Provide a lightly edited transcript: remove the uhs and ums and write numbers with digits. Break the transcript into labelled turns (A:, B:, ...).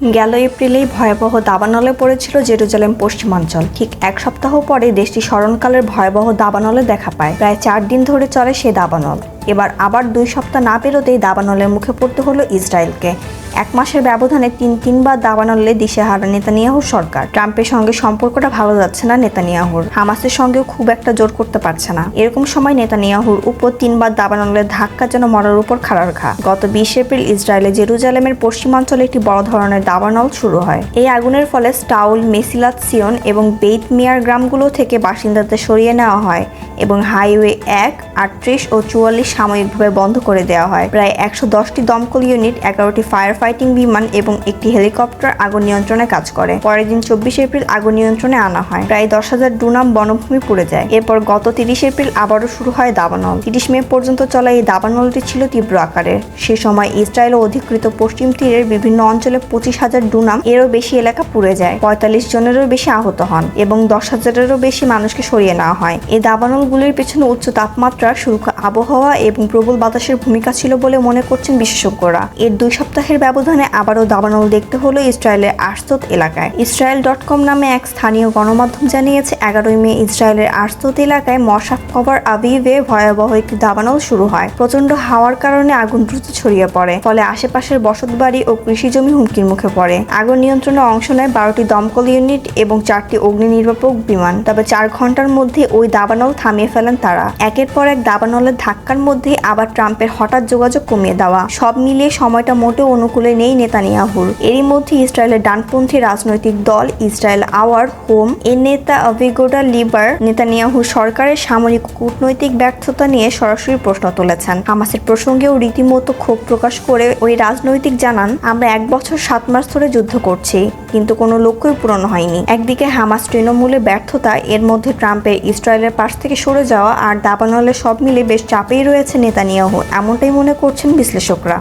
A: গেল এপ্রিলেই ভয়াবহ দাবানলে পড়েছিল জেরুজালেম পশ্চিমাঞ্চল। ঠিক এক সপ্তাহ পরে দেশটি স্মরণকালের ভয়াবহ দাবানলে দেখা পায়। প্রায় 4 দিন ধরে চলে সেই দাবানল। এবার আবার 2 সপ্তাহ না পেরোতেই দাবানলের মুখে পড়তে হলো ইসরায়েলকে। 1 মাসের ব্যবধানে তিনবার দাবানলে দিশেহারা নেতানিয়াহুর সরকার। ট্রাম্পের সঙ্গে সম্পর্কটা ভালো যাচ্ছে না নেতানিয়াহুর, হামাসের সঙ্গেও খুব একটা জোর করতে পারছে না। এরকম সময় নেতানিয়াহুর উপর 3বার দাবানলের ধাক্কা যেন মরার উপর খাড়ার ঘা। গত 20 এপ্রিল ইসরায়েলে জেরুজালেমের পশ্চিমাঞ্চলে একটি বড় ধরনের দাবানল শুরু হয়। এই আগুনের ফলে স্টাউল, মেসিলাত সিয়ন এবং বেইত মিয়ার গ্রামগুলো থেকে বাসিন্দাদের সরিয়ে নেওয়া হয় এবং হাইওয়ে 1, 38 ও 44 সাময়িকভাবে বন্ধ করে দেওয়া হয়। প্রায় 110টি দমকল ইউনিট, 11টি ফায়ার ফাইটিং বিমান এবং একটি হেলিকপ্টার আগুন নিয়ন্ত্রণে কাজ করে। পরের দিন 24 এপ্রিল আগুন নিয়ন্ত্রণে আনা হয়। প্রায় 10,000 ডুনাম বনভূমি পুড়ে যায়। এরপর গত 30 এপ্রিল আবারও শুরু হয় দাবানল। 30 মে পর্যন্ত চলা এই দাবানলটি ছিল তীব্র আকারের। সে সময় ইসরায়েল অধিকৃত পশ্চিম তীরের বিভিন্ন অঞ্চলে 25,000 ডুনাম এরও বেশি এলাকা পুড়ে যায়। 45 জনেরও বেশি আহত হন এবং 10,000-এরও বেশি মানুষকে সরিয়ে নেওয়া হয়। এই দাবানলগুলির পেছনে উচ্চ তাপমাত্রা, সূক্ষ্ম আবহাওয়া এবং প্রবল বাতাসের ভূমিকা ছিল বলে মনে করছেন বিশেষজ্ঞরা। এর 2 সপ্তাহের ব্যবধানে আবারও দাবানল দেখতে হলো ইসরায়েলের আশদোদ এলাকায়। Israel.com নামে এক স্থানীয় গণমাধ্যম জানিয়েছে, 11 মে ইসরায়েলের আশদোদ এলাকায় মশাফ কভার আভিভে ভয়াবহ একটি দাবানল শুরু হয়। প্রচণ্ড হাওয়ার কারণে আগুন দ্রুত ছড়িয়ে পড়ে, ফলে আশেপাশের বসতবাড়ি ও কৃষিজমি হুমকির মুখে পড়ে। আগুন নিয়ন্ত্রণে অংশ নেয় 12টি দমকল ইউনিট এবং 4টি অগ্নি নির্বাপক বিমান। তবে 4 ঘন্টার মধ্যে ওই দাবানল থামিয়ে ফেলেন তারা। একের পর এক দাবানলের ধাক্কার মধ্যে আবার ট্রাম্পের হঠাৎ যোগাযোগ কমিয়ে দেওয়া, সব মিলিয়ে সময়টা মোটেও অনুকূলে নেই নেতানিয়াহুর। এরই মধ্যে ইসরায়েলের ডানপন্থী রাজনৈতিক দল ইসরায়েল আওয়ার হোম এর নেতা আভিগডা লিবার নেতানিয়াহুর সরকারের সামরিক কূটনৈতিক ব্যর্থতা নিয়ে সরাসরি প্রশ্ন তুলেছেন। হামাসের প্রসঙ্গেও রীতিমতো ক্ষোভ প্রকাশ করে ওই রাজনৈতিক জানান, আমরা 1 বছর 7 মাস ধরে যুদ্ধ করছি, কিন্তু কোনো লক্ষ্যই পূরণ হয়নি। একদিকে হামাস তৃণমূলের ব্যর্থতা, এর মধ্যে ট্রাম্পের ইসরায়েলের পাশ থেকে সরে যাওয়া আর দাবানলে সব মিলে বেশ চাপেই রয়েছে নেতানিয়াহু, এমনটাই মনে করছেন বিশ্লেষকরা।